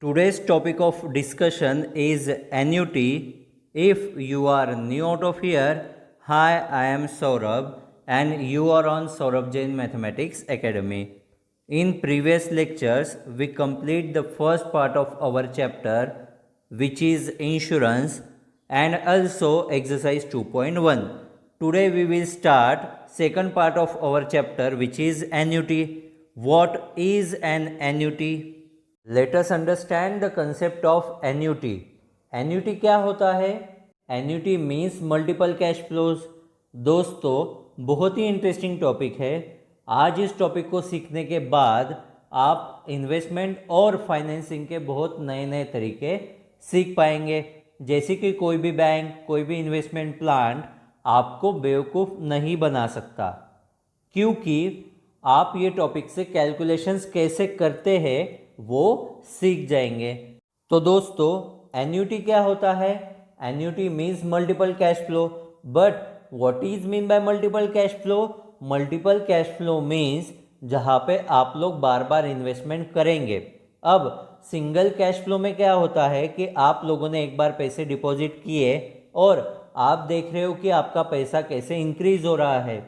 Today's topic of discussion is annuity. If you are new out of here, hi, I am Saurabh and you are on Saurabh Jain Mathematics Academy. In previous lectures, we complete the first part of our chapter, which is insurance, and also exercise 2.1. Today we will start second part of our chapter, which is annuity. What is an annuity? Let us understand the concept of annuity. Annuity क्या होता है? Annuity means multiple cash flows. दोस्तों, बहुत ही interesting topic है. आज इस topic को सीखने के बाद आप इन्वेस्टमेंट और फाइनेंसिंग के बहुत नए नए तरीके सीख पाएंगे. जैसे कि कोई भी बैंक, कोई भी इन्वेस्टमेंट प्लान आपको बेवकूफ़ नहीं बना सकता, क्योंकि आप ये टॉपिक से कैलकुलेशंस कैसे करते हैं वो सीख जाएंगे. तो दोस्तों, एन्युटी क्या होता है? Annuity means multiple cash flow. But what is mean by multiple cash flow? Multiple cash flow means जहाँ पे आप लोग बार बार इन्वेस्टमेंट करेंगे. अब सिंगल कैश फ्लो में क्या होता है कि आप लोगों ने एक बार पैसे डिपॉजिट किए और आप देख रहे हो कि आपका पैसा कैसे इंक्रीज हो रहा है.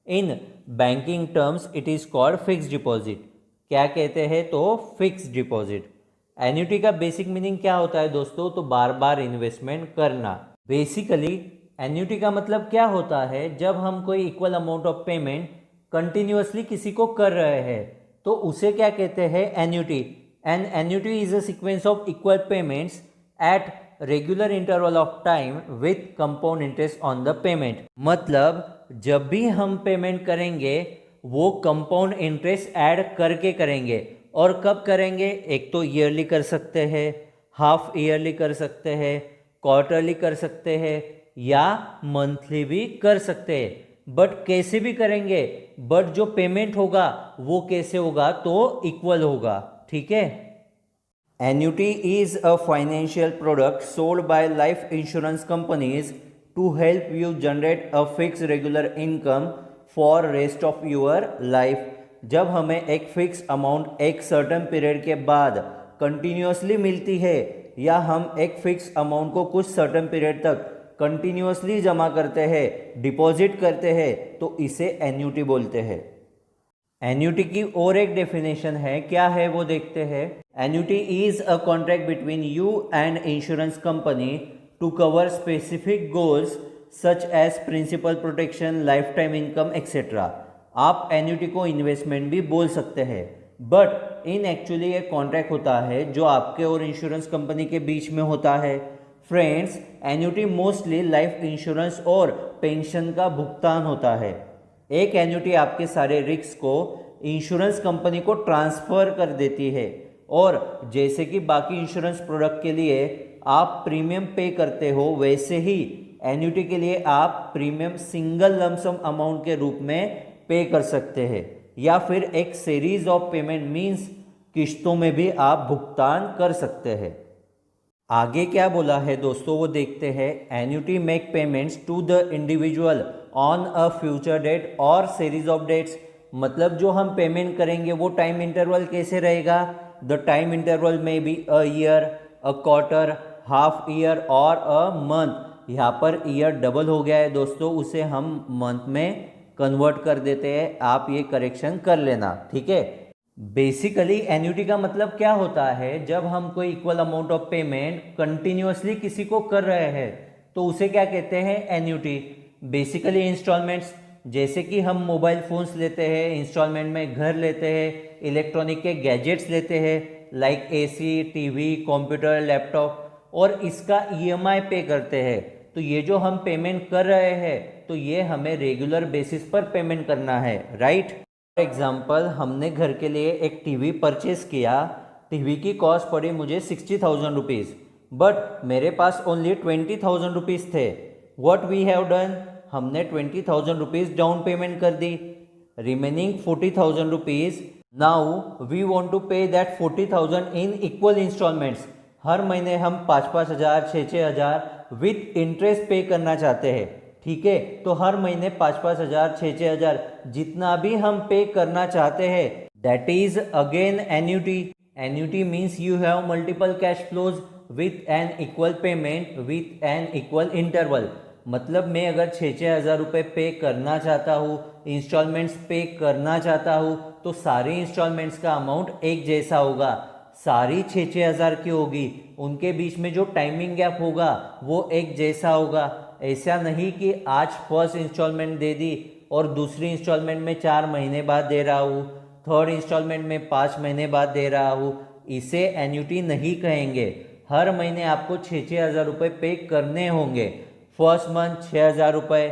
In banking terms it is called fix deposit. क्या कहते हैं? तो फिक्स डिपॉजिट. एन्युटी का बेसिक मीनिंग क्या होता है दोस्तों? तो बार बार इन्वेस्टमेंट करना. बेसिकली एन्युटी का मतलब क्या होता है? जब हम कोई equal amount of payment continuously किसी को कर रहे हैं तो उसे क्या कहते हैं? Annuity. An annuity is a sequence of equal payments at regular interval of time with compound interest on the payment. मतलब जब भी हम पेमेंट करेंगे वो कंपाउंड इंटरेस्ट ऐड करके करेंगे. और कब करेंगे? एक तो ईयरली कर सकते हैं, हाफ ईयरली कर सकते हैं, क्वार्टरली कर सकते हैं या मंथली भी कर सकते हैं. बट कैसे भी करेंगे, बट जो पेमेंट होगा वो कैसे होगा? तो इक्वल होगा. ठीक है. Annuity is a financial product sold by life insurance companies to help you generate a fix regular income for rest of your life. जब हमें एक फिक्स अमाउंट एक सर्टन पीरियड के बाद कंटिन्यूसली मिलती है या हम एक फिक्स अमाउंट को कुछ सर्टन पीरियड तक कंटिन्यूसली जमा करते हैं, डिपॉजिट करते हैं, तो इसे एन्युटी बोलते हैं. एन्युटी की और एक डेफिनेशन है. क्या है वो देखते हैं. Annuity is a contract between you and insurance company to cover specific goals such as principal protection, life time income etcetera. आप एन्युटी को इन्वेस्टमेंट भी बोल सकते हैं, बट इन एक्चुअली एक कॉन्ट्रैक्ट होता है जो आपके और इंश्योरेंस कंपनी के बीच में होता है. Friends, annuity mostly life insurance और पेंशन का भुगतान होता है. एक एन्युटी आपके सारे रिस्क को इंश्योरेंस कंपनी को ट्रांसफ़र कर देती है, और जैसे कि बाकी इंश्योरेंस प्रोडक्ट के लिए आप प्रीमियम पे करते हो, वैसे ही एन्युटी के लिए आप प्रीमियम सिंगल लमसम अमाउंट के रूप में पे कर सकते हैं, या फिर एक सीरीज ऑफ पेमेंट मीन्स किश्तों में भी आप भुगतान कर सकते हैं. आगे क्या बोला है दोस्तों वो देखते हैं. Annuity make payments to the individual on a future date और सीरीज ऑफ डेट्स. मतलब जो हम पेमेंट करेंगे वो टाइम इंटरवल कैसे रहेगा? द टाइम इंटरवल में be a year, a quarter, half year और अ मंथ. यहाँ पर ईयर डबल हो गया है दोस्तों, उसे हम मंथ में कन्वर्ट कर देते हैं. आप ये करेक्शन कर लेना. ठीक है. बेसिकली एन्युटी का मतलब क्या होता है? जब हम कोई equal amount of payment continuously किसी को कर रहे हैं तो उसे क्या कहते हैं? एन्युटी. बेसिकली इंस्टॉलमेंट्स, जैसे कि हम मोबाइल फ़ोन्स लेते हैं इंस्टॉलमेंट में, घर लेते हैं, इलेक्ट्रॉनिक के गैजेट्स लेते हैं like AC, TV, computer, laptop, और इसका ईएमआई पे करते हैं. तो ये जो हम पेमेंट कर रहे हैं तो ये हमें रेगुलर बेसिस पर पेमेंट करना है. राइट. फॉर एग्जाम्पल, हमने घर के लिए एक टीवी परचेस किया. टीवी की कॉस्ट पड़ी मुझे 60,000 रुपीज़, बट मेरे पास ओनली 20,000 रुपीज़ थे. व्हाट वी हैव डन, हमने 20,000 रुपीज़ डाउन पेमेंट कर दी. Remaining 40,000 rupees, now we want to pay that 40,000 in equal instalments. हर महीने हम 5-5 हज़ार, 6-6 हज़ार विथ इंटरेस्ट पे करना चाहते हैं. ठीक है. तो हर महीने 5-5 हज़ार, 6-6 हज़ार जितना भी हम पे करना चाहते हैं, that is again annuity. Annuity means you have multiple cash flows with an equal payment with an equal interval. मतलब मैं अगर 6,000 रुपये पे करना चाहता हूँ, इंस्टॉलमेंट्स पे करना चाहता हूँ, तो सारे इंस्टॉलमेंट्स का अमाउंट एक जैसा होगा, सारी 6,000 की होगी, उनके बीच में जो टाइमिंग गैप होगा वो एक जैसा होगा। ऐसा नहीं कि आज फर्स्ट इंस्टॉलमेंट दे दी और दूसरी इंस्टॉलमेंट में 4 महीने बाद दे रहा हूँ, थर्ड इंस्टॉलमेंट में 5 महीने बाद दे रहा हूँ। इसे एन्युटी नहीं कहेंगे। हर महीने आपको 6,000 रुपये पे करने होंगे। फर्स्ट मंथ 6,000 रुपये,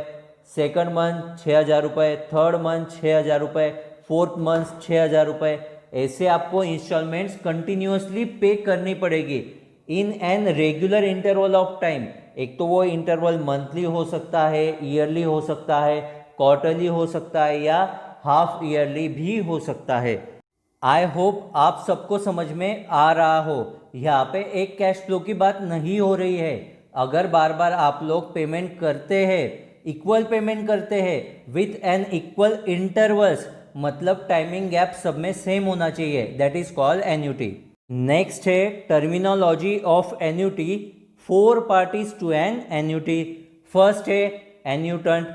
सेकंड मंथ 6,000 रुपये, थर्ड मंथ 6,000 रुपये, फोर्थ मंथ 6,000 रुपये। ऐसे आपको इंस्टॉलमेंट्स कंटिन्यूसली पे करनी पड़ेगी in an regular interval of time. एक तो वो इंटरवल मंथली हो सकता है, ईयरली हो सकता है, क्वार्टरली हो सकता है या हाफ ईयरली भी हो सकता है। आई होप आप सबको समझ में आ रहा हो। यहाँ पे एक कैश फ्लो की बात नहीं हो रही है। अगर बार बार आप लोग पेमेंट करते हैं, इक्वल पेमेंट करते हैं विथ एन इक्वल इंटरवल्स, मतलब टाइमिंग गैप सब में सेम होना चाहिए, that is called annuity. Next है terminology of annuity, 4 parties to an annuity. First है एन्यूटेंट।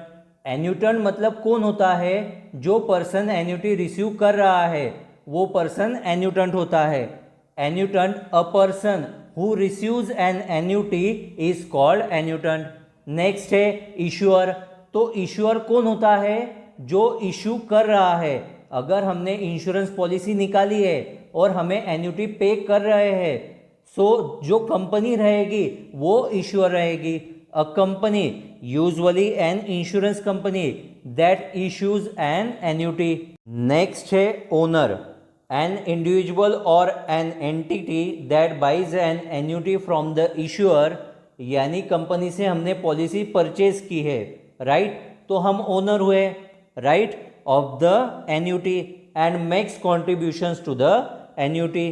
एन्यूटेंट मतलब कौन होता है? जो पर्सन एन्युटी रिसीव कर रहा है वो पर्सन एन्यूटेंट होता है। Annuitant, a person who receives an annuity is called annuitant. Next है इश्यूअर। तो इश्यूअर कौन होता है? जो इशू कर रहा है। अगर हमने इंश्योरेंस पॉलिसी निकाली है और हमें एन्युटी पे कर रहे हैं, सो जो कंपनी रहेगी वो इश्यूअर रहेगी। A company, usually an insurance company that issues an annuity. Next है ओनर। एन इंडिविजुअल और an entity that buys an annuity from the issuer, यानी कंपनी से हमने पॉलिसी परचेज की है, राइट? तो हम ओनर हुए, right, of the annuity and makes contributions to the annuity.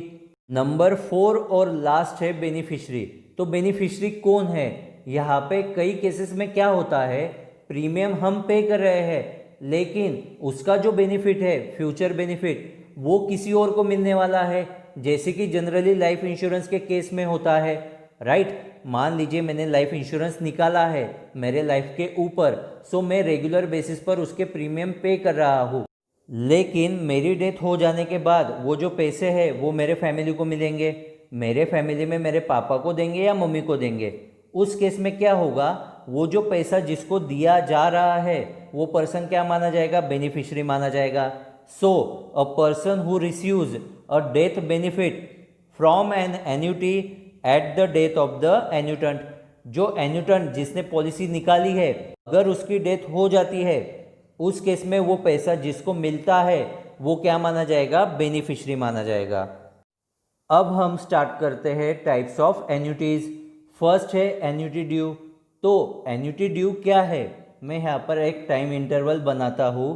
Number 4 और लास्ट है बेनिफिशरी। तो बेनिफिशरी कौन है? यहाँ पे कई केसेस में क्या होता है, प्रीमियम हम पे कर रहे हैं लेकिन उसका जो बेनिफिट है, फ्यूचर बेनिफिट, वो किसी और को मिलने वाला है, जैसे कि जनरली लाइफ इंश्योरेंस के केस में होता है, राइट? मान लीजिए मैंने लाइफ इंश्योरेंस निकाला है मेरे लाइफ के ऊपर, सो मैं रेगुलर बेसिस पर उसके प्रीमियम पे कर रहा हूँ, लेकिन मेरी डेथ हो जाने के बाद वो जो पैसे हैं वो मेरे फैमिली को मिलेंगे। मेरे फैमिली में मेरे पापा को देंगे या मम्मी को देंगे। उस केस में क्या होगा, वो जो पैसा जिसको दिया जा रहा है वो पर्सन क्या माना जाएगा? बेनिफिशियरी माना जाएगा। So a person who receives a death benefit from an annuity at the death of the annuitant, जो एन्यूटेंट जिसने पॉलिसी निकाली है, अगर उसकी डेथ हो जाती है, उस केस में वो पैसा जिसको मिलता है वो क्या माना जाएगा? बेनिफिशियरी माना जाएगा। अब हम स्टार्ट करते हैं टाइप्स ऑफ एन्युटीज। फर्स्ट है एन्युटी ड्यू। तो एन्युटी ड्यू क्या है? मैं यहाँ पर एक टाइम इंटरवल बनाता हूँ,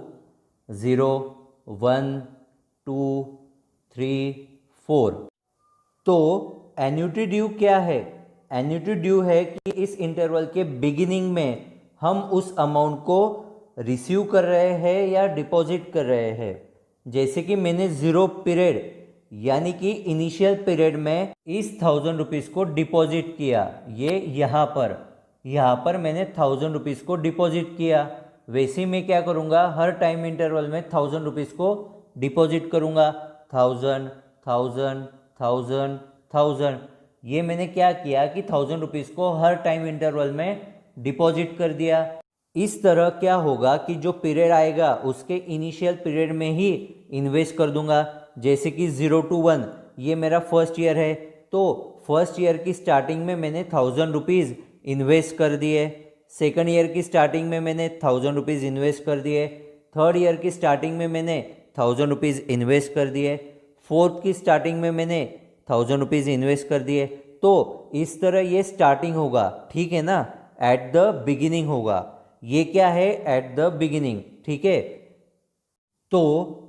0, 1, 2, 3, 4। तो एन्युटी ड्यू क्या है? एन्युटी ड्यू है कि इस इंटरवल के बिगिनिंग में हम उस अमाउंट को रिसीव कर रहे हैं या डिपॉजिट कर रहे हैं। जैसे कि मैंने 0 पीरियड यानी कि इनिशियल पीरियड में इस 1,000 रुपीज़ को डिपॉजिट किया, ये यहाँ पर मैंने 1,000 रुपीज़ को डिपॉजिट किया। वैसे ही मैं क्या करूँगा, हर टाइम इंटरवल में 1,000 रुपीज़ को डिपॉजिट करूँगा। 1,000, 1,000, 1,000, 1,000। ये मैंने क्या किया कि 1,000 रुपीज़ को हर टाइम इंटरवल में डिपॉजिट कर दिया। इस तरह क्या होगा कि जो पीरियड आएगा उसके इनिशियल पीरियड में ही इन्वेस्ट कर दूंगा। जैसे कि 0 to 1 ये मेरा फर्स्ट ईयर है, तो फर्स्ट ईयर की स्टार्टिंग में मैंने 1,000 रुपीज़ इन्वेस्ट कर दिए। सेकंड ईयर की स्टार्टिंग में मैंने 1,000 रुपीज़ इन्वेस्ट कर दिए। थर्ड ईयर की स्टार्टिंग में मैंने 1,000 रुपीज़ इन्वेस्ट कर दिए। फोर्थ की स्टार्टिंग में मैंने 1,000 रुपीज़ इन्वेस्ट कर दिए। तो इस तरह ये स्टार्टिंग होगा, ठीक है ना? एट द बिगिनिंग होगा। ये क्या है? एट द बिगिनिंग, ठीक है? तो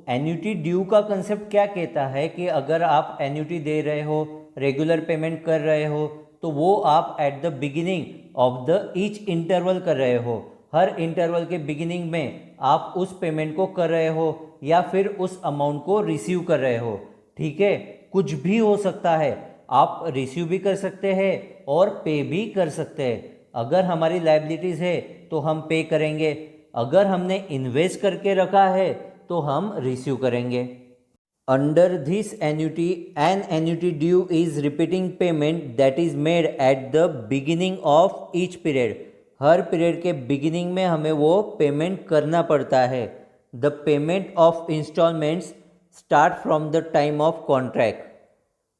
एन्युटी ड्यू का कंसेप्ट क्या कहता है कि अगर आप एन्युटी दे रहे हो, रेगुलर पेमेंट कर रहे हो, तो वो आप eight the beginning of the each interval कर रहे हो। हर इंटरवल के बिगिनिंग में आप उस पेमेंट को कर रहे हो या फिर उस अमाउंट को रिसीव कर रहे हो, ठीक है? कुछ भी हो सकता है। आप रिसीव भी कर सकते हैं और पे भी कर सकते हैं। अगर हमारी लायबिलिटीज़ है तो हम पे करेंगे, अगर हमने इन्वेस्ट करके रखा है तो हम रिसीव करेंगे। Under this annuity an annuity due is repeating payment that is made at the beginning of each period. हर पीरियड के बिगिनिंग में हमें वो पेमेंट करना पड़ता है। The payment of installments start from the time of contract.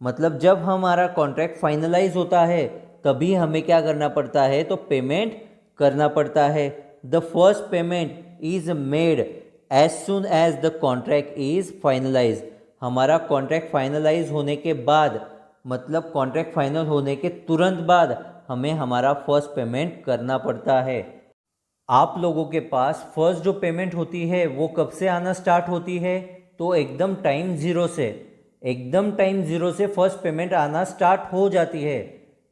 मतलब जब हमारा कॉन्ट्रैक्ट फाइनलाइज होता है तभी हमें क्या करना पड़ता है, तो पेमेंट करना पड़ता है। The first payment is made as soon as the contract is finalize. हमारा कॉन्ट्रैक्ट फाइनलाइज होने के बाद, मतलब कॉन्ट्रैक्ट फाइनल होने के तुरंत बाद हमें हमारा फर्स्ट पेमेंट करना पड़ता है। आप लोगों के पास फर्स्ट जो पेमेंट होती है वो कब से आना स्टार्ट होती है, तो एकदम टाइम ज़ीरो से, एकदम टाइम ज़ीरो से फर्स्ट पेमेंट आना स्टार्ट हो जाती है।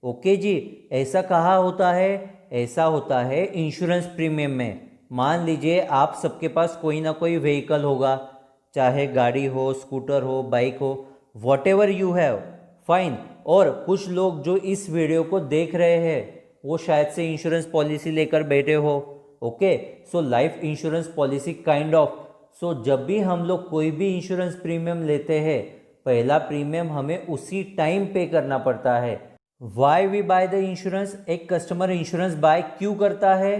ओके जी, ऐसा कहाँ होता है? ऐसा होता है इंश्योरेंस प्रीमियम में। मान लीजिए आप सबके पास कोई ना कोई व्हीकल होगा, चाहे गाड़ी हो, स्कूटर हो, बाइक हो, what ever you have, fine. और कुछ लोग जो इस वीडियो को देख रहे हैं वो शायद से इंश्योरेंस पॉलिसी लेकर बैठे हो। Okay, so life insurance policy kind of. So जब भी हम लोग कोई भी इंश्योरेंस प्रीमियम लेते हैं, पहला प्रीमियम हमें उसी टाइम पे करना पड़ता है। Why we buy the insurance? एक कस्टमर इंश्योरेंस बाय क्यों करता है?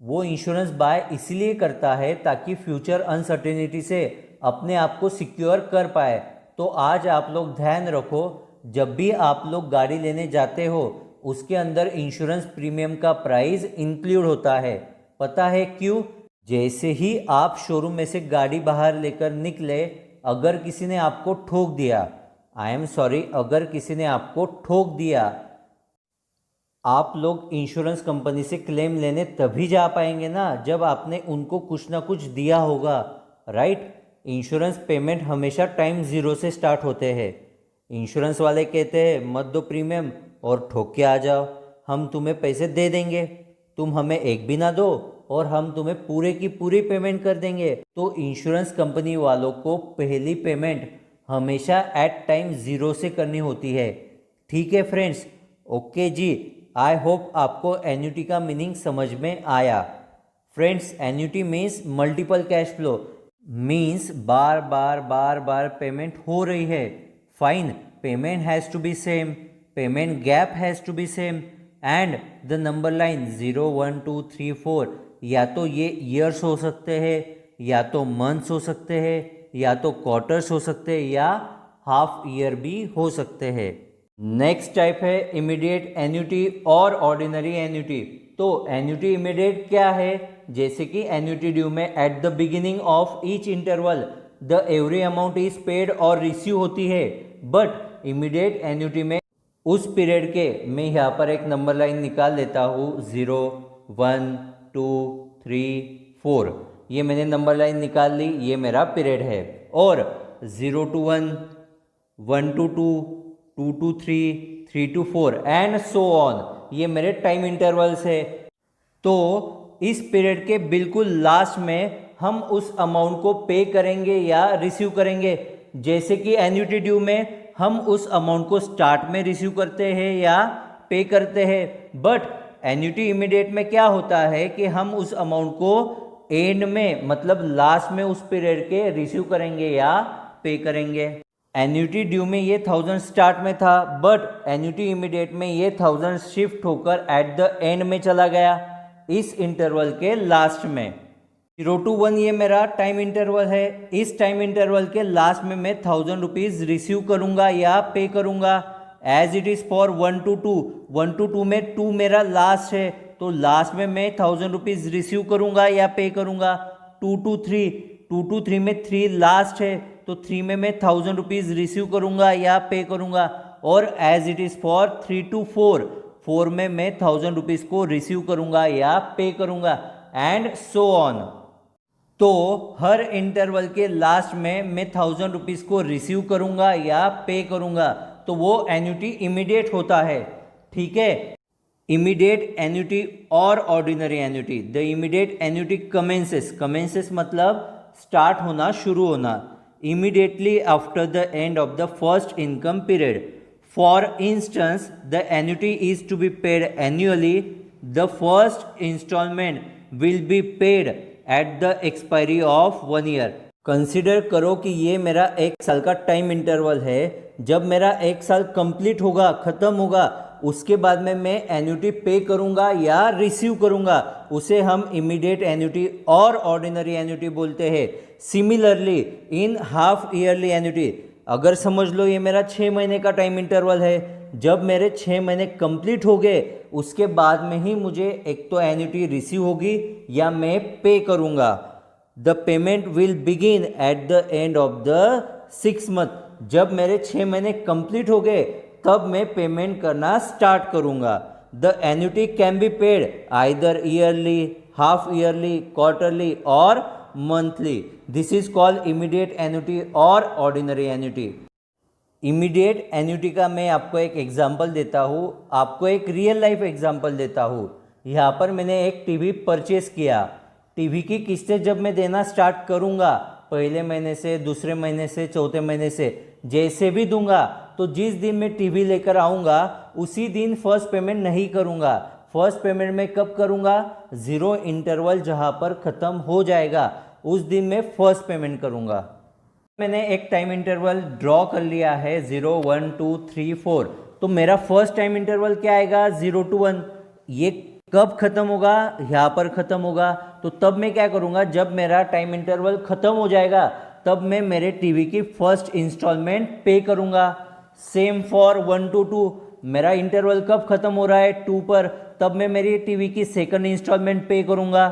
वो इंश्योरेंस बाय इसलिए करता है ताकि फ्यूचर अनसर्टेनिटी से अपने आप को सिक्योर कर पाए। तो आज आप लोग ध्यान रखो, जब भी आप लोग गाड़ी लेने जाते हो उसके अंदर इंश्योरेंस प्रीमियम का प्राइस इंक्लूड होता है। पता है क्यों? जैसे ही आप शोरूम में से गाड़ी बाहर लेकर निकले, अगर किसी ने आपको ठोक दिया, आई एम सॉरी, अगर किसी ने आपको ठोक दिया, आप लोग इंश्योरेंस कंपनी से क्लेम लेने तभी जा पाएंगे ना जब आपने उनको कुछ ना कुछ दिया होगा, राइट। इंश्योरेंस पेमेंट हमेशा टाइम ज़ीरो से स्टार्ट होते हैं। इंश्योरेंस वाले कहते हैं मत दो प्रीमियम और ठोक के आ जाओ, हम तुम्हें पैसे दे देंगे, तुम हमें एक भी ना दो और हम तुम्हें पूरे की पूरी पेमेंट कर देंगे। तो इंश्योरेंस कंपनी वालों को पहली पेमेंट हमेशा एट टाइम ज़ीरो से करनी होती है। ठीक है फ्रेंड्स, ओके जी। आई होप आपको एन्युटी का मीनिंग समझ में आया। Friends, annuity means multiple cash flow, means बार बार बार बार पेमेंट हो रही है। Fine, payment has to be same, payment gap has to be same and the number line 0 1 2 3 4, या तो ये ईयर्स हो सकते हैं, या तो मंथ्स हो सकते हैं, या तो क्वार्टर्स हो सकते हैं, या हाफ ईयर भी हो सकते हैं। नेक्स्ट टाइप है इमीडिएट एन्युटी और ऑर्डिनरी एन्युटी। तो एन्युटी इमीडिएट क्या है? जैसे कि एन्युटी ड्यू में eight the beginning of each interval the every amount is paid और रिसीव होती है। बट इमीडिएट एन्युटी में उस पीरियड के, मैं यहाँ पर एक नंबर लाइन निकाल लेता हूँ, 0 1 2 3 4, ये मैंने नंबर लाइन निकाल ली, ये मेरा पीरियड है। और 0 to 1, 1 to 2, 2 to 3, 3 to 4 and so on, ये मेरे टाइम इंटरवल्स है। तो इस पीरियड के बिल्कुल लास्ट में हम उस अमाउंट को पे करेंगे या रिसीव करेंगे। जैसे कि एन्युटी ड्यू में हम उस अमाउंट को स्टार्ट में रिसीव करते हैं या पे करते हैं, बट एन्युटी इमीडिएट में क्या होता है कि हम उस अमाउंट को एंड में, मतलब लास्ट में उस पीरियड के रिसीव करेंगे या पे करेंगे। एन्युटी ड्यू में ये 1000 स्टार्ट में था, बट एन्युटी इमीडिएट में ये 1000 शिफ्ट होकर एट द एंड में चला गया, इस इंटरवल के लास्ट में। 0 to 1 ये मेरा टाइम इंटरवल है। इस टाइम इंटरवल के लास्ट में मैं 1000 रुपीज़ रिसीव करूंगा या पे करूंगा। As it is for 1 to 2, 1 to 2 में 2 मेरा लास्ट है, तो लास्ट में मैं 1000 रुपीज़ रिसीव करूंगा या पे करूंगा। 2 to 3, 2 to 3 में 3 लास्ट है, तो 3 में मैं 1000 रुपीज़ रिसीव करूंगा या पे करूंगा। और as it is for 3 to 4, 4 में मैं 1000 रुपीज़ को रिसीव करूंगा या पे करूंगा एंड सो ऑन। तो हर इंटरवल के लास्ट में मैं 1000 रुपीज़ को रिसीव करूंगा या पे करूंगा, तो वो एन्युटी इमीडिएट होता है। ठीक है, इमीडिएट एन्युटी और ordinary annuity. The immediate annuity commences, commences मतलब स्टार्ट होना, शुरू होना। immediately after the end of the first income period. For instance, the annuity is to be paid annually. The first installment will be paid at the expiry of 1 year. Consider करो कि ये मेरा 1 साल का time interval है. जब मेरा 1 साल कंप्लीट होगा, ख़त्म होगा, उसके बाद में मैं एन्युटी पे करूंगा या रिसीव करूंगा, उसे हम इमीडिएट एन्युटी और ऑर्डिनरी एन्युटी बोलते हैं. Similarly in half yearly annuity, अगर समझ लो ये मेरा 6 महीने का टाइम इंटरवल है. जब मेरे 6 महीने कंप्लीट हो गए, उसके बाद में ही मुझे एक तो एन्युटी रिसीव होगी या मैं पे करूंगा. The payment will begin at the end of the 6 month. जब मेरे 6 महीने कंप्लीट हो गए, तब मैं पेमेंट करना स्टार्ट करूंगा. The annuity can be paid either yearly, half yearly, quarterly और monthly. This is called immediate annuity और ऑर्डिनरी एन्युटी. इमीडिएट एन्युटी का मैं आपको एक एग्जांपल देता हूँ, आपको एक रियल लाइफ एग्जांपल देता हूँ. यहाँ पर मैंने एक टीवी परचेस किया. टीवी की किस्तें जब मैं देना स्टार्ट करूँगा, पहले महीने से, दूसरे महीने से, चौथे महीने से, जैसे भी दूंगा, तो जिस दिन मैं टीवी लेकर आऊँगा उसी दिन फर्स्ट पेमेंट नहीं करूँगा. फर्स्ट पेमेंट मैं कब करूँगा? 0 इंटरवल जहाँ पर ख़त्म हो जाएगा, उस दिन मैं फर्स्ट पेमेंट करूँगा. मैंने एक टाइम इंटरवल ड्रॉ कर लिया है 0, 1, 2, 3, 4. तो मेरा फर्स्ट टाइम इंटरवल क्या आएगा? 0 to 1. ये कब ख़त्म होगा? यहाँ पर ख़त्म होगा. तो तब मैं क्या करूँगा? जब मेरा टाइम इंटरवल ख़त्म हो जाएगा, तब मैं मेरे टीवी की फर्स्ट इंस्टॉलमेंट पे करूँगा. Same for 1 to 2. मेरा इंटरवल कब ख़त्म हो रहा है? 2 पर. तब मैं मेरी टीवी की सेकंड इंस्टॉलमेंट पे करूँगा.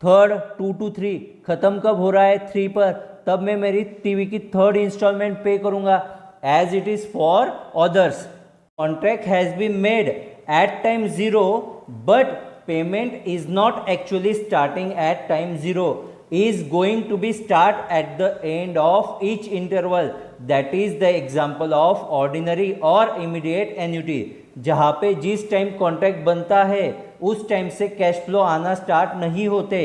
थर्ड 2 to 3 ख़त्म कब हो रहा है? 3 पर. तब मैं मेरी टीवी की थर्ड इंस्टॉलमेंट पे करूँगा. As it is for others. Contract has been made at time 0, but payment is not actually starting at time 0, is going to be start at the end of each interval. That is the example of ordinary or immediate annuity. जहाँ पे जिस time contract बनता है उस time से cash flow आना start नहीं होते.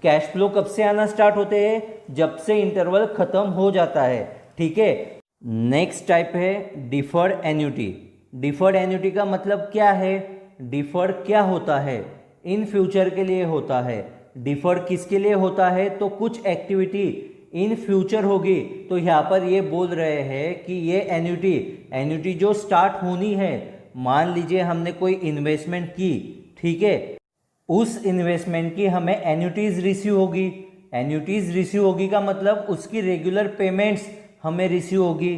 कैश फ्लो कब से आना स्टार्ट होते हैं? जब से इंटरवल ख़त्म हो जाता है. ठीक है. नेक्स्ट टाइप है डिफर्ड एन्युटी. डिफर्ड एन्युटी का मतलब क्या है? डिफर्ड क्या होता है? इन फ्यूचर के लिए होता है. डिफर्ड किसके लिए होता है? तो कुछ एक्टिविटी इन फ्यूचर होगी. तो यहाँ पर ये बोल रहे हैं कि ये एन्युटी जो स्टार्ट होनी है, मान लीजिए हमने कोई इन्वेस्टमेंट की, ठीक है, उस इन्वेस्टमेंट की हमें एन्युटीज रिसीव होगी. एन्युटीज रिसीव होगी का मतलब उसकी रेगुलर पेमेंट्स हमें रिसीव होगी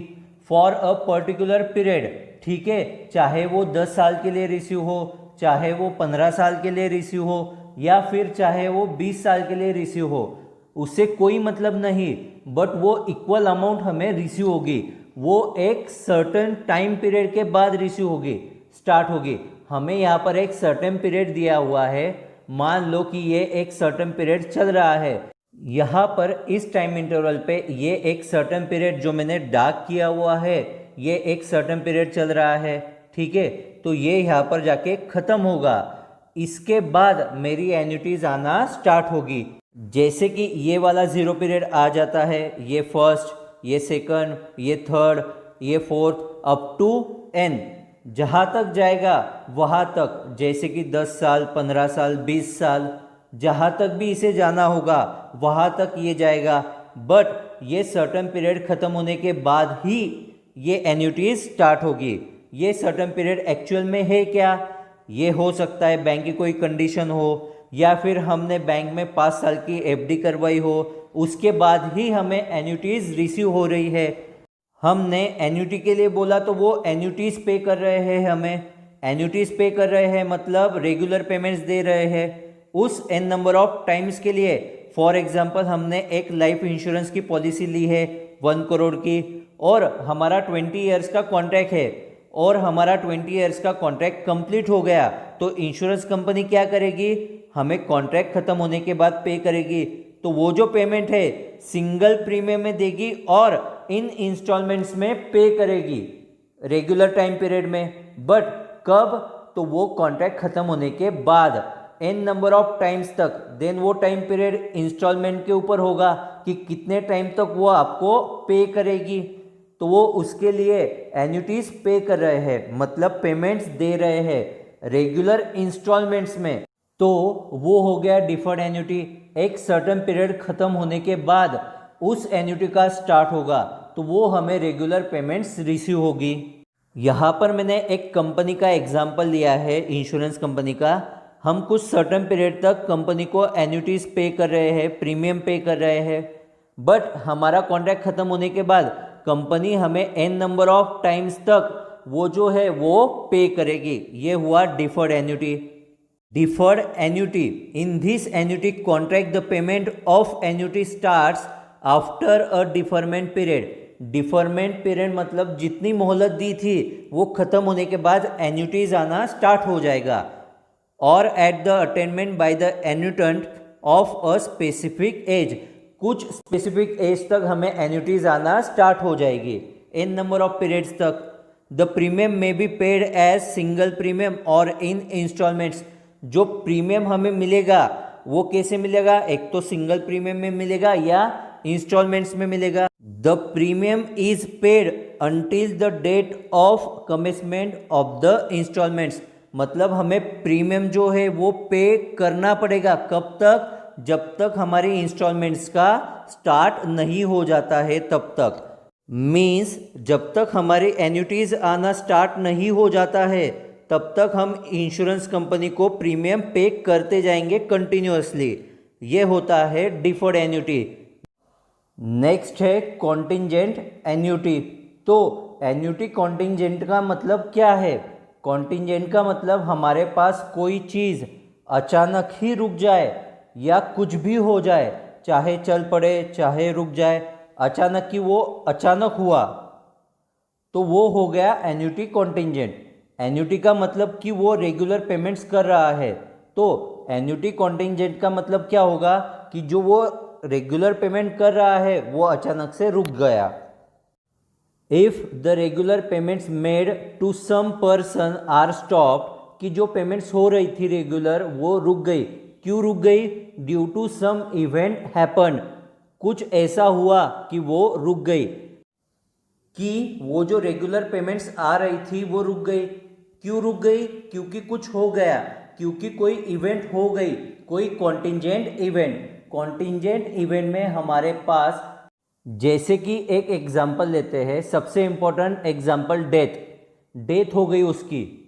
फॉर अ पर्टिकुलर पीरियड. ठीक है, चाहे वो 10 साल के लिए रिसीव हो, चाहे वो 15 साल के लिए रिसीव हो, या फिर चाहे वो 20 साल के लिए रिसीव हो, उससे कोई मतलब नहीं. बट वो इक्वल अमाउंट हमें रिसीव होगी. वो एक सर्टेन टाइम पीरियड के बाद रिसीव होगी, स्टार्ट होगी. हमें यहाँ पर एक सर्टेन पीरियड दिया हुआ है. मान लो कि ये एक सर्टेन पीरियड चल रहा है. यहाँ पर इस टाइम इंटरवल पे ये एक सर्टेन पीरियड जो मैंने डार्क किया हुआ है, ये एक सर्टेन पीरियड चल रहा है. ठीक है, तो ये यहाँ पर जाके ख़त्म होगा. इसके बाद मेरी एन्युटीज़ आना स्टार्ट होगी. जैसे कि ये वाला 0 पीरियड आ जाता है, ये फर्स्ट, ये सेकंड, ये थर्ड, ये फोर्थ, अप टू n. जहाँ तक जाएगा वहाँ तक, जैसे कि 10 साल, 15 साल, 20 साल, जहाँ तक भी इसे जाना होगा वहाँ तक ये जाएगा. बट ये सर्टेन पीरियड ख़त्म होने के बाद ही ये एन्युटीज स्टार्ट होगी. ये सर्टेन पीरियड एक्चुअल में है क्या? ये हो सकता है बैंक की कोई कंडीशन हो, या फिर हमने बैंक में 5 साल की एफडी करवाई हो, उसके बाद ही हमें एन्युटीज रिसीव हो रही है. हमने एन्युटी के लिए बोला तो वो एन्युटीज पे कर रहे हैं. हमें एन्युटीज पे कर रहे हैं मतलब रेगुलर पेमेंट्स दे रहे हैं उस n नंबर ऑफ टाइम्स के लिए. फॉर एग्जांपल हमने एक लाइफ इंश्योरेंस की पॉलिसी ली है 1 करोड़ की, और हमारा 20 ईयर्स का कॉन्ट्रैक्ट है, और हमारा 20 ईयर्स का कॉन्ट्रैक्ट कंप्लीट हो गया. तो इंश्योरेंस कंपनी क्या करेगी? हमें कॉन्ट्रैक्ट ख़त्म होने के बाद पे करेगी. तो वो जो पेमेंट है सिंगल प्रीमियम में देगी और इन इंस्टॉलमेंट्स में पे करेगी रेगुलर टाइम पीरियड में. बट कब? तो वो कॉन्ट्रैक्ट ख़त्म होने के बाद. n नंबर ऑफ टाइम्स तक, देन वो टाइम पीरियड इंस्टॉलमेंट के ऊपर होगा कि कितने टाइम तक वो आपको पे करेगी। तो वो उसके लिए एन्युटीज पे कर रहे हैं, मतलब पेमेंट्स दे रहे हैं रेगुलर इंस्टॉलमेंट्स में, तो वो हो गया डिफर्ड एन्युटी। एक सर्टेन पीरियड खत्म होने के बाद उस एन्युटी का स्टार्ट होगा, तो वो हमें रेगुलर पेमेंट्स रिसीव होगी। यहाँ पर मैंने एक कंपनी का एग्जाम्पल लिया है, इंश्योरेंस कंपनी का। हम कुछ सर्टेन पीरियड तक कंपनी को एन्युटीज पे कर रहे हैं, प्रीमियम पे कर रहे हैं, बट हमारा कॉन्ट्रैक्ट खत्म होने के बाद कंपनी हमें n नंबर ऑफ टाइम्स तक वो जो है वो पे करेगी। ये हुआ deferred annuity. Deferred annuity, in this annuity contract the payment of annuity starts after a deferment period. Deferment period मतलब जितनी मोहलत दी थी वो खत्म होने के बाद एन्युटीज आना स्टार्ट हो जाएगा, और at the attainment by the annuitant of a specific age. कुछ स्पेसिफिक एज तक हमें एन्युटीज आना स्टार्ट हो जाएगी, n नंबर ऑफ पीरियड्स तक। The premium may be paid as single premium और इन इंस्टॉलमेंट्स। जो प्रीमियम हमें मिलेगा वो कैसे मिलेगा, एक तो सिंगल प्रीमियम में मिलेगा या इंस्टॉलमेंट्स में मिलेगा। The premium is paid until the date of commencement of the installments. मतलब हमें प्रीमियम जो है वो पे करना पड़ेगा, कब तक, जब तक हमारे इंस्टॉलमेंट्स का स्टार्ट नहीं हो जाता है तब तक। मीन्स जब तक हमारे एन्युटीज आना स्टार्ट नहीं हो जाता है तब तक हम इंश्योरेंस कंपनी को प्रीमियम पे करते जाएंगे कंटिन्यूअसली। ये होता है डिफर्ड एन्युटी। नेक्स्ट है कॉन्टिंजेंट एन्युटी। तो एन्युटी कॉन्टिंजेंट का मतलब क्या है? कॉन्टिंजेंट का मतलब हमारे पास कोई चीज़ अचानक ही रुक जाए या कुछ भी हो जाए, चाहे चल पड़े चाहे रुक जाए, अचानक कि वो अचानक हुआ, तो वो हो गया एन्युटी कॉन्टिंजेंट। एन्युटी का मतलब कि वो रेगुलर पेमेंट्स कर रहा है, तो एन्युटी कॉन्टिंजेंट का मतलब क्या होगा कि जो वो रेगुलर पेमेंट कर रहा है वो अचानक से रुक गया। If the regular payments made to some person are stopped, कि जो पेमेंट्स हो रही थी रेगुलर वो रुक गई। क्यों रुक गई? Due to some event happen, कुछ ऐसा हुआ कि वो रुक गई, कि वो जो रेगुलर पेमेंट्स आ रही थी वो रुक गई। क्यों रुक गई? क्योंकि कुछ हो गया, क्योंकि कोई इवेंट हो गई, कोई कॉन्टिंजेंट इवेंट। कॉन्टिंजेंट इवेंट में हमारे पास, जैसे कि एक एग्जाम्पल लेते हैं, सबसे इम्पोर्टेंट एग्जाम्पल डेथ। डेथ हो गई, उसकी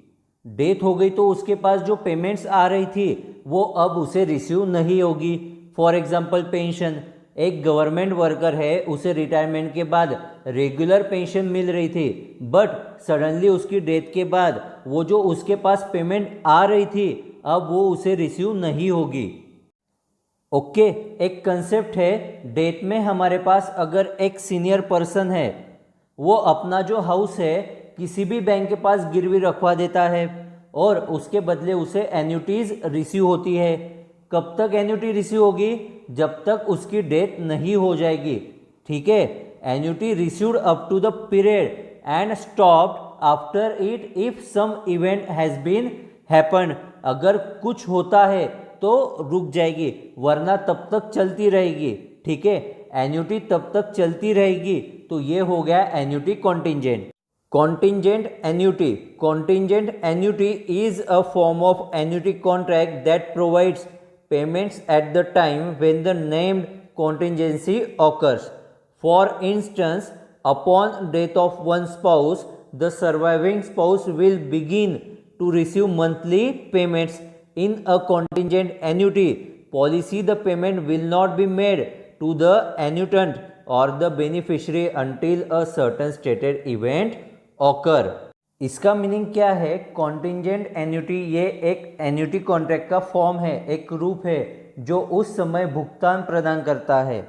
डेथ हो गई तो उसके पास जो पेमेंट्स आ रही थी वो अब उसे रिसीव नहीं होगी। फॉर एग्जाम्पल पेंशन, एक गवर्नमेंट वर्कर है, उसे रिटायरमेंट के बाद रेगुलर पेंशन मिल रही थी, बट सडनली उसकी डेथ के बाद वो जो उसके पास पेमेंट आ रही थी अब वो उसे रिसीव नहीं होगी। ओके, एक कंसेप्ट है, डेथ में हमारे पास अगर एक सीनियर पर्सन है, वो अपना जो हाउस है किसी भी बैंक के पास गिरवी रखवा देता है और उसके बदले उसे एन्युटीज रिसीव होती है। कब तक एन्युटी रिसीव होगी? जब तक उसकी डेथ नहीं हो जाएगी। ठीक है, annuity received up to the period and stopped after it if some event has been happen. अगर कुछ होता है तो रुक जाएगी, वरना तब तक चलती रहेगी। ठीक है, एन्युटी तब तक चलती रहेगी। तो ये हो गया annuity contingent. Contingent annuity. Contingent annuity is a form of annuity contract that provides payments at the time when the named contingency occurs. For instance, upon death of one spouse, the surviving spouse will begin to receive monthly payments. In a contingent annuity policy, the payment will not be made to the annuitant or the beneficiary until a certain stated event occur. इसका meaning क्या है? Contingent annuity ये एक annuity contract का form है, एक रूप है जो उस समय भुगतान प्रदान करता है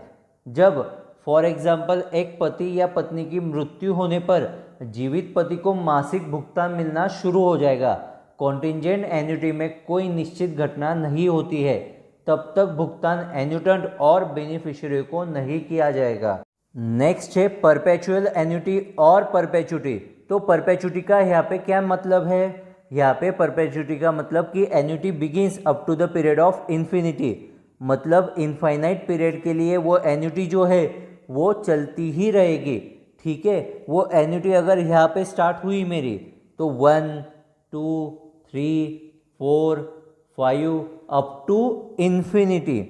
जब फॉर एग्जाम्पल एक पति या पत्नी की मृत्यु होने पर जीवित पति को मासिक भुगतान मिलना शुरू हो जाएगा। कॉन्टिंजेंट एन्युटी में कोई निश्चित घटना नहीं होती है, तब तक भुगतान एन्युटेंट और बेनिफिशियरी को नहीं किया जाएगा। नेक्स्ट है परपेचुअल एन्युटी और परपेचुटी। तो परपेचुटी का यहाँ पे क्या मतलब है? यहाँ पे परपेचुटी का मतलब कि annuity begins up to the period of infinity, मतलब इनफाइनाइट पीरियड के लिए वो एन्युटी जो है वो चलती ही रहेगी। ठीक है, वो एन्युटी अगर यहाँ पे स्टार्ट हुई मेरी तो 1 2 3 4 5 अप टू इन्फिनिटी,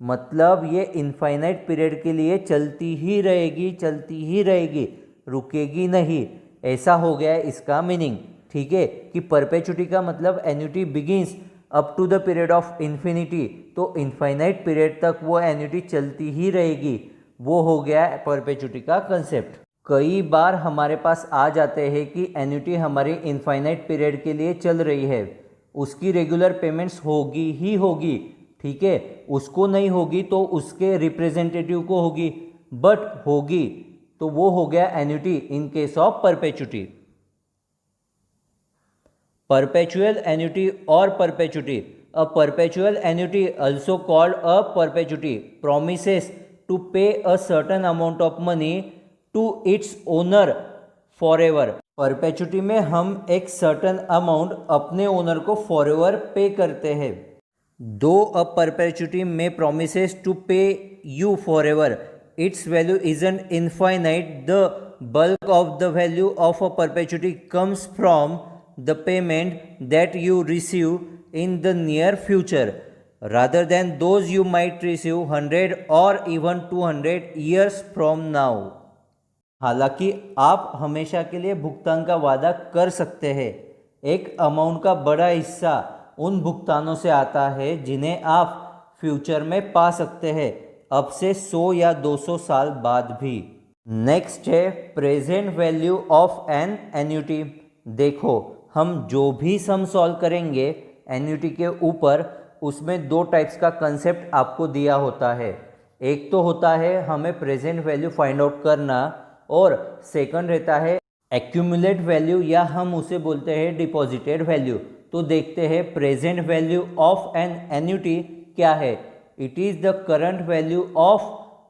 मतलब ये इनफाइनाइट पीरियड के लिए चलती ही रहेगी, चलती ही रहेगी, रुकेगी नहीं। ऐसा हो गया है इसका मीनिंग। ठीक है, कि परपेचुटी का मतलब annuity begins up to the period of infinity, तो इनफाइनाइट पीरियड तक वो एन्युटी चलती ही रहेगी, वो हो गया परपेचुटी का कंसेप्ट। कई बार हमारे पास आ जाते हैं कि एन्युटी हमारी इनफाइनाइट पीरियड के लिए चल रही है, उसकी रेगुलर पेमेंट्स होगी ही होगी। ठीक है, उसको नहीं होगी तो उसके रिप्रेजेंटेटिव को होगी, बट होगी, तो वो हो गया annuity in case of perpetuity. Perpetual annuity और perpetuity, a perpetual annuity also called a perpetuity promises to pay a certain amount of money to its owner forever। Perpetuity में हम एक सर्टन अमाउंट अपने ओनर को forever पे करते हैं। दो अ परपेचुटी में promises to pay you forever, its value isn't infinite, the bulk of the value of a perpetuity comes from the payment that you receive in the near future rather than those you might receive 100 or even 200 years from now। हालांकि आप हमेशा के लिए भुगतान का वादा कर सकते हैं, एक अमाउंट का बड़ा हिस्सा उन भुगतानों से आता है जिन्हें आप फ्यूचर में पा सकते हैं, अब से 100 या 200 साल बाद भी। नेक्स्ट है present value of an annuity. देखो, हम जो भी सम सॉल्व करेंगे एन्युटी के ऊपर, उसमें दो टाइप्स का कंसेप्ट आपको दिया होता है। एक तो होता है हमें प्रेजेंट वैल्यू फाइंड आउट करना, और सेकंड रहता है एक्यूमुलेट वैल्यू, या हम उसे बोलते हैं डिपॉजिटेड वैल्यू। तो देखते हैं present value of an annuity क्या है। It is the current value of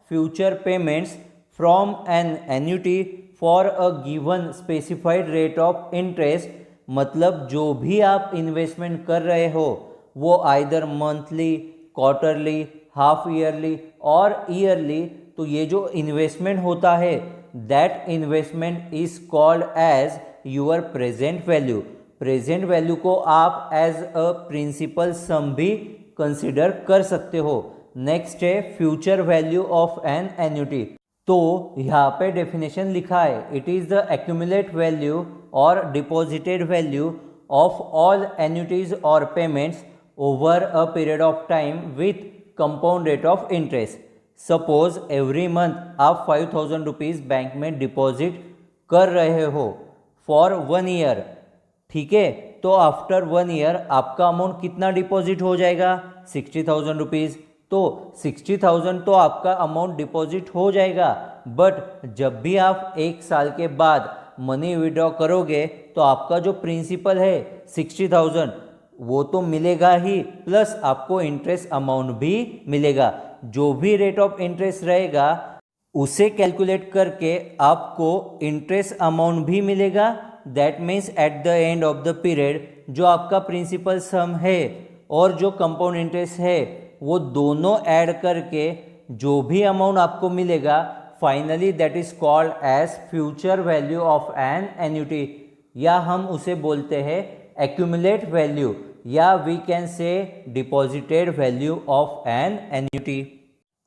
future payments from an annuity for a given specified rate of interest, मतलब जो भी आप इन्वेस्टमेंट कर रहे हो वो either monthly, quarterly, half yearly और ईयरली, तो ये जो इन्वेस्टमेंट होता है that investment is called as your present value. Present value को आप एज अ प्रिंसिपल सम भी कंसिडर कर सकते हो। नेक्स्ट है future value of an annuity. तो यहाँ पे डेफिनेशन लिखा है, it is the accumulate value और deposited value of all annuities और payments over a period of time with compound rate of interest. Suppose every month आप 5000 rupees bank में deposit कर रहे हो फॉर 1 ईयर। ठीक है, तो आफ्टर 1 ईयर आपका अमाउंट कितना डिपॉजिट हो जाएगा? 60,000 रुपीज़। तो 60,000 तो आपका अमाउंट डिपॉजिट हो जाएगा, बट जब भी आप 1 साल के बाद मनी विड्रॉ करोगे तो आपका जो प्रिंसिपल है 60,000 वो तो मिलेगा ही, प्लस आपको इंटरेस्ट अमाउंट भी मिलेगा। जो भी रेट ऑफ इंटरेस्ट रहेगा उसे कैलकुलेट करके आपको इंटरेस्ट अमाउंट भी मिलेगा। That means at the end of the period जो आपका प्रिंसिपल सम है और जो कंपाउंड इंटरेस्ट है वो दोनों ऐड करके जो भी अमाउंट आपको मिलेगा finally that is called as future value of an annuity, या हम उसे बोलते हैं एक्यूमुलेट वैल्यू, या we can say deposited value of an annuity.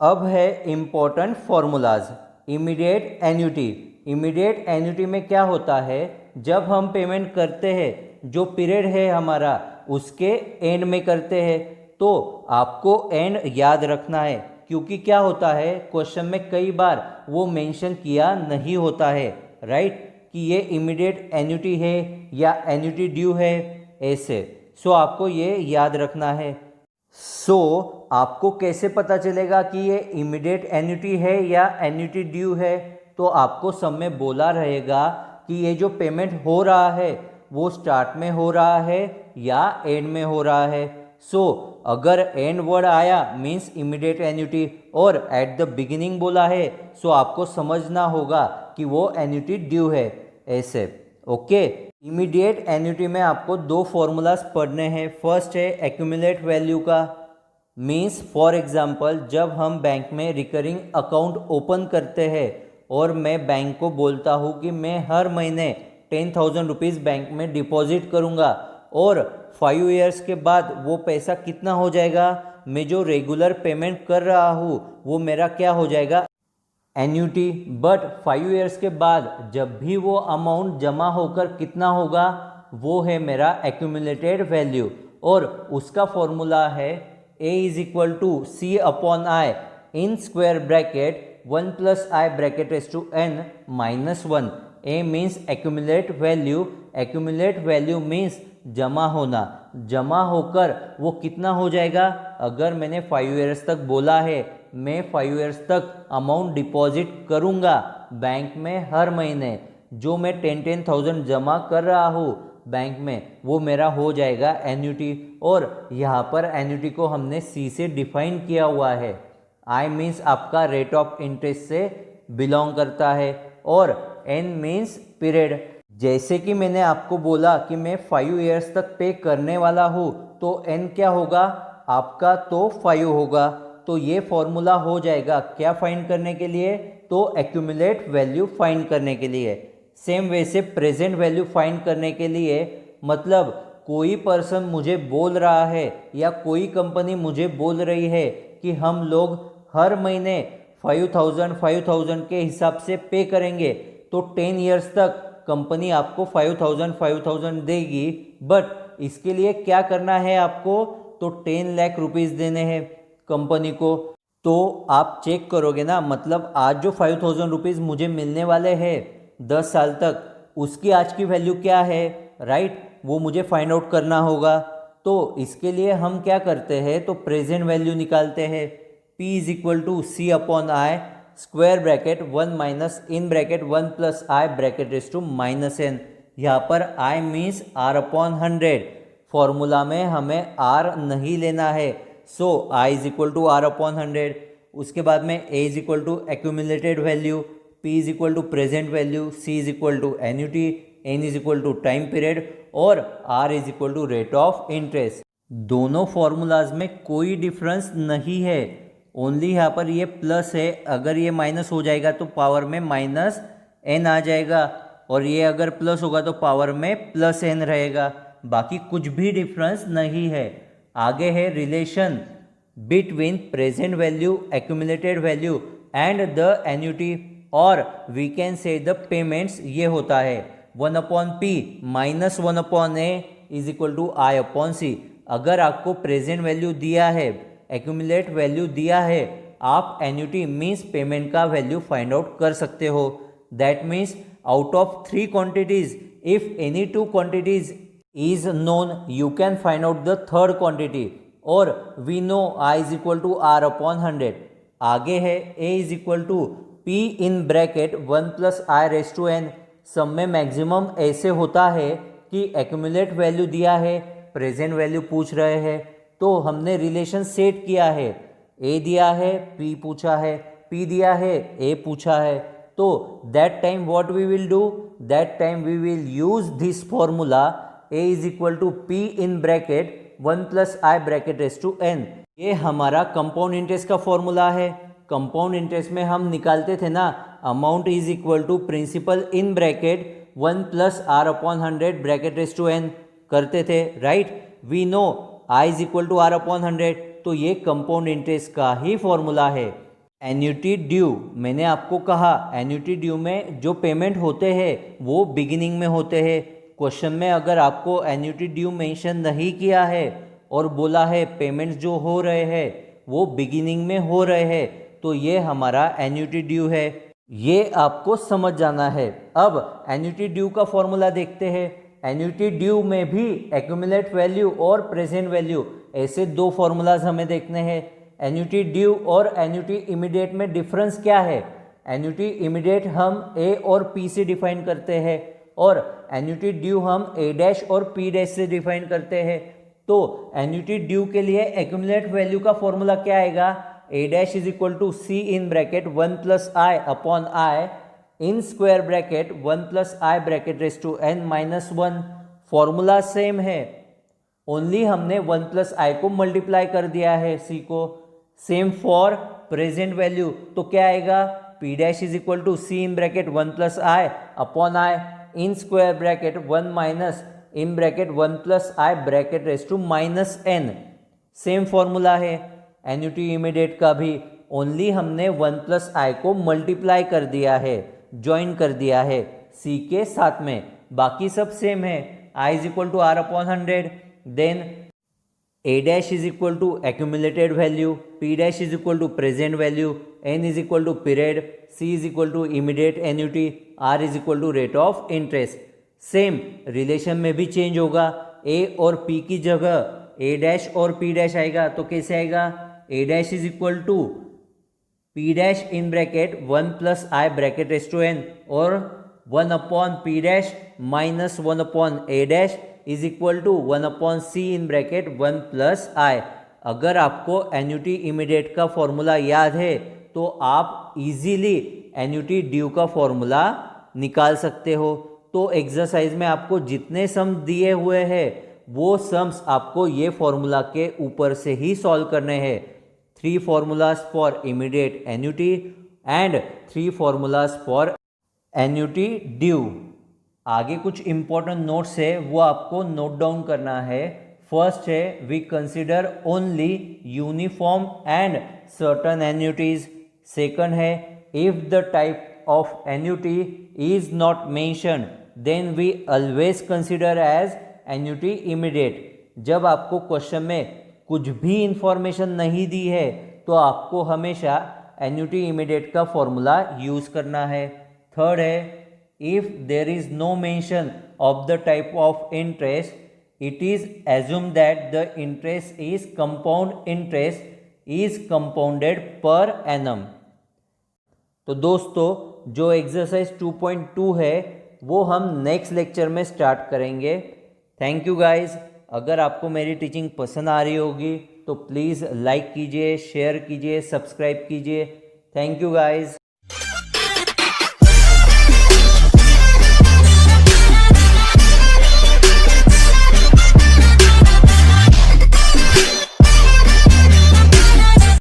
अब है important formulas. Immediate annuity. Immediate annuity में क्या होता है, जब हम पेमेंट करते हैं जो पीरियड है हमारा उसके एंड में करते हैं, तो आपको एंड याद रखना है, क्योंकि क्या होता है क्वेश्चन में कई बार वो मेंशन किया नहीं होता है, राइट, कि ये इमीडिएट एन्युटी है या एन्युटी ड्यू है ऐसे। सो आपको ये याद रखना है। सो आपको कैसे पता चलेगा कि ये इमीडिएट एन्युटी है या एन्युटी ड्यू है? तो आपको सब में बोला रहेगा कि ये जो पेमेंट हो रहा है वो स्टार्ट में हो रहा है या एंड में हो रहा है। सो अगर एंड वर्ड आया मीन्स इमीडिएट एन्युटी, और एट द बिगिनिंग बोला है सो आपको समझना होगा कि वो एन्युटी ड्यू है ऐसे। ओके। इमीडिएट एन्युटी में आपको दो फॉर्मूलाज पढ़ने हैं। फर्स्ट है एक्यूमुलेट वैल्यू का, मीन्स फॉर एग्जांपल जब हम बैंक में रिकरिंग अकाउंट ओपन करते हैं और मैं बैंक को बोलता हूँ कि मैं हर महीने 10,000 रुपीज़ बैंक में डिपॉजिट करूँगा और 5 ईयर्स के बाद वो पैसा कितना हो जाएगा, मैं जो रेगुलर पेमेंट कर रहा हूँ वो मेरा क्या हो जाएगा, एन्युटी। बट 5 ईयर्स के बाद जब भी वो अमाउंट जमा होकर कितना होगा, वो है मेरा एक्यूमुलेटेड वैल्यू और उसका फॉर्मूला है A is equal to C upon I in square bracket 1 plus I bracket raise to n minus 1। A means accumulate value, accumulate value means जमा होना, जमा होकर वो कितना हो जाएगा। अगर मैंने 5 ईयर्स तक बोला है मैं 5 ईयर्स तक अमाउंट डिपॉजिट करूँगा बैंक में हर महीने, जो मैं 10,000 जमा कर रहा हूँ बैंक में वो मेरा हो जाएगा एन्युटी। और यहाँ पर एन्युटी को हमने सी से डिफाइन किया हुआ है। आई मीन्स आपका रेट ऑफ इंटरेस्ट से बिलोंग करता है और एन मीन्स पीरियड। जैसे कि मैंने आपको बोला कि मैं 5 ईयर्स तक पे करने वाला हूँ तो एन क्या होगा आपका, तो 5 होगा। तो ये फॉर्मूला हो जाएगा क्या फाइंड करने के लिए, तो एक्यूमुलेट वैल्यू फाइंड करने के लिए। सेम वे से प्रेजेंट वैल्यू फाइंड करने के लिए, मतलब कोई पर्सन मुझे बोल रहा है या कोई कंपनी मुझे बोल रही है कि हम लोग हर महीने 5,000 के हिसाब से पे करेंगे, तो 10 ईयर्स तक कंपनी आपको 5,000 देगी। बट इसके लिए क्या करना है आपको, तो 10 लाख रुपीज़ देने हैं कंपनी को। तो आप चेक करोगे ना, मतलब आज जो 5,000 रुपीज़ मुझे मिलने वाले हैं 10 साल तक, उसकी आज की वैल्यू क्या है, राइट, वो मुझे फाइंड आउट करना होगा। तो इसके लिए हम क्या करते हैं, तो प्रेजेंट वैल्यू निकालते हैं। P is equal to C upon I square bracket 1 minus in bracket 1 plus I bracket raise to minus n। यहाँ पर I means R upon 100, formula में हमें R नहीं लेना है, so I is equal to R upon 100। उसके बाद में A is equal to accumulated value, P is equal to present value, C is equal to annuity, N is equal to time period और R is equal to rate of interest. दोनों formulas में कोई difference नहीं है, only यहाँ पर ये plus है, अगर ये माइनस हो जाएगा तो पावर में माइनस n आ जाएगा और ये अगर प्लस होगा तो पावर में प्लस n रहेगा, बाकी कुछ भी डिफरेंस नहीं है। आगे है relation between present value, accumulated value and the annuity, और we can say the payments ये होता है 1 upon P minus 1 upon A is equal to I upon C. अगर आपको प्रेजेंट वैल्यू दिया है, एक्यूमुलेट वैल्यू दिया है, आप एन्युटी मीन्स पेमेंट का वैल्यू फाइंड आउट कर सकते हो। That means out of 3 quantities if any 2 quantities is known you can find out the third quantity, और we know I is equal to R upon 100। आगे है A is equal to P in bracket 1 plus I raise to N. सब में maximum ऐसे होता है कि accumulate value दिया है, प्रेजेंट वैल्यू पूछ रहे हैं, तो हमने रिलेशन सेट किया है, ए दिया है, पी पूछा है, पी दिया है, ए पूछा है, तो that time what we will do, that time we will use this formula A is equal to P in bracket 1 plus I bracket raise to N. ये हमारा कंपाउंड इंटरेस्ट का फॉर्मूला है। कंपाउंड इंटरेस्ट में हम निकालते थे ना, amount is equal to principal in bracket 1 plus R upon 100 bracket raise to N करते थे, right. We know I is equal to R upon 100, तो ये कंपाउंड इंटरेस्ट का ही फॉर्मूला है। एन्युटी ड्यू, मैंने आपको कहा एन्युटी ड्यू में जो पेमेंट होते हैं वो बिगिनिंग में होते हैं। क्वेश्चन में अगर आपको एन्युटी ड्यू मेंशन नहीं किया है और बोला है पेमेंट्स जो हो रहे हैं वो बिगिनिंग में हो रहे हैं, तो ये हमारा एन्युटी ड्यू है, ये आपको समझ जाना है। अब एन्युटी ड्यू का फॉर्मूला देखते हैं। एन्युटी ड्यू में भी एक्यूमुलेट वैल्यू और प्रेजेंट वैल्यू, ऐसे दो फॉर्मूलाज हमें देखने हैं। एन्युटी ड्यू और एन्युटी इमीडिएट में डिफरेंस क्या है, एन्युटी इमीडिएट हम ए और पी से डिफाइन करते हैं और एन्युटी ड्यू हम ए डैश और पी डैश से डिफाइन करते हैं। तो एन्युटी ड्यू के लिए एक्यूमुलेट वैल्यू का फॉर्मूला क्या आएगा, A dash is equal to C in bracket 1 plus I upon I in square bracket 1 plus I bracket raise to N minus 1। Formula same है, ओनली हमने 1 प्लस आई को multiply कर दिया है सी को। सेम फॉर प्रेजेंट वैल्यू, तो क्या आएगा, P dash is equal to C in bracket 1 plus I upon I in square bracket 1 minus in bracket 1 plus I bracket raise to minus N. Same formula है annuity immediate का भी, only हमने 1 plus आई को multiply कर दिया है, join कर दिया है सी के साथ में, बाकी सब सेम है। I is equal to R upon 100, then A dash is equal to accumulated value, P dash is equal to present value, N is equal to period, C is equal to immediate annuity, R is equal to rate of interest. Same relation में भी change होगा, A और P की जगह A dash और P dash आएगा, तो कैसे आएगा, A dash is equal to P dash in bracket 1 plus I bracket raise to N और 1 upon P dash minus 1 upon A dash is equal to 1 upon C in bracket 1 plus I. अगर आपको annuity immediate का formula याद है तो आप easily annuity due का formula निकाल सकते हो। तो एक्सरसाइज में आपको जितने सम दिए हुए हैं वो सम्स आपको ये फॉर्मूला के ऊपर से ही सॉल्व करने हैं। 3 formulas for immediate annuity and 3 formulas for annuity due। आगे कुछ इंपॉर्टेंट नोट्स है वो आपको नोट डाउन करना है। फर्स्ट है, we consider only uniform and certain annuities. Second है, if the type of annuity is not mention then we always consider as annuity immediate. जब आपको क्वेश्चन में कुछ भी इंफॉर्मेशन नहीं दी है तो आपको हमेशा एन्युटी इमीडिएट का फॉर्मूला यूज करना है। थर्ड है, if there is no mention of the type of interest it is assume that the interest is compound interest is compounded per annum. तो दोस्तों जो एक्सरसाइज 2.2 है वो हम नेक्स्ट लेक्चर में स्टार्ट करेंगे। Thank you guys. अगर आपको मेरी टीचिंग पसंद आ रही होगी तो प्लीज़ लाइक कीजिए, शेयर कीजिए, सब्सक्राइब कीजिए। Thank you guys.